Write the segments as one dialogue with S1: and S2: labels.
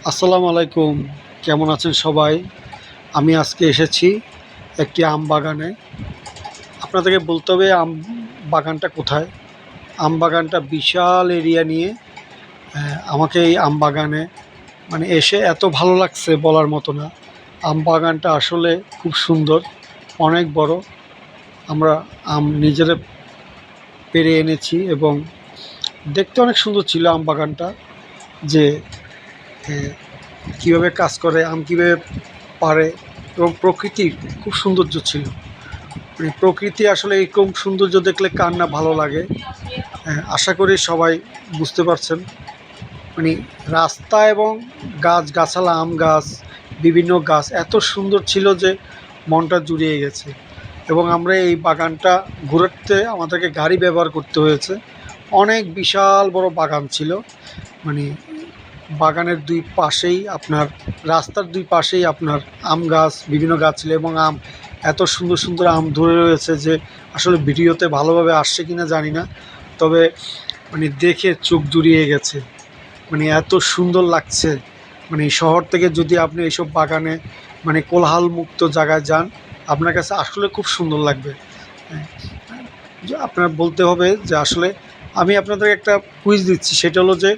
S1: আসসালামু আলাইকুম। কেমন আছেন সবাই? আমি আজকে এসেছি একটি আম বাগানে। আপনাদেরকে বলতে হবে আম বাগানটা কোথায়। আম বাগানটা বিশাল এরিয়া নিয়ে। আমাকে এই আম বাগানে এসে এত ভালো লাগছে বলার মতো না। আম বাগানটা আসলে খুব সুন্দর, অনেক বড়। আমরা আম নিজেরা পেড়ে এনেছি এবং দেখতে অনেক সুন্দর ছিল আম বাগানটা। যে কীভাবে কাজ করে, আম কীভাবে পারে এবং প্রকৃতির খুব সৌন্দর্য ছিল। প্রকৃতি আসলে এরকম সৌন্দর্য দেখলে কার না ভালো লাগে। আশা করি সবাই বুঝতে পারছেন। রাস্তা এবং গাছগাছালা, আম গাছ, বিভিন্ন গাছ এত সুন্দর ছিল যে মনটা জুড়িয়ে গেছে। এবং আমরা এই বাগানটা ঘুরতে আমাদেরকে গাড়ি ব্যবহার করতে হয়েছে। অনেক বিশাল বড় বাগান ছিল। বাগানের দুই পাশেই আপনার, রাস্তার দুই পাশেই আপনার আম গাছ, বিভিন্ন গাছ ছিল এবং আম এত সুন্দর সুন্দর আম ধরে রয়েছে যে আসলে ভিডিওতে ভালোভাবে আসছে কিনা জানি না, তবে দেখে চোখ জুড়িয়ে গেছে। এত সুন্দর লাগছে। শহর থেকে যদি আপনি এইসব বাগানে কোলাহল মুক্ত জায়গায় যান, আপনার কাছে আসলে খুব সুন্দর লাগবে। আপনার বলতে হবে যে আসলে আমি আপনাদের একটা কুইজ দিচ্ছি, সেটা হলো যে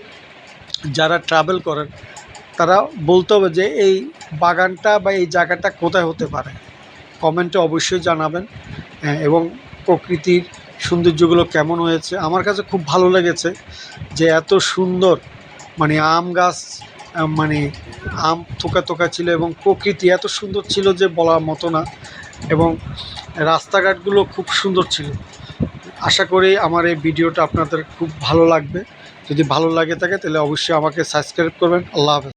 S1: যারা ট্রাভেল করেন তারা বলতে হবে যে এই বাগানটা বা এই জায়গাটা কোথায় হতে পারে। কমেন্টে অবশ্যই জানাবেন। এবং প্রকৃতির সৌন্দর্যগুলো কেমন হয়েছে। আমার কাছে খুব ভালো লেগেছে যে এত সুন্দর আম গাছ, আম থোকা থোকা ছিল এবং প্রকৃতি এত সুন্দর ছিল যে বলার মতো না। এবং রাস্তাঘাটগুলো খুব সুন্দর ছিল। আশা করি আমার এই ভিডিওটা আপনাদের খুব ভালো লাগবে। যদি ভালো লাগে থাকে তাহলে অবশ্যই আমাকে সাবস্ক্রাইব করবেন। আল্লাহ হাফেজ।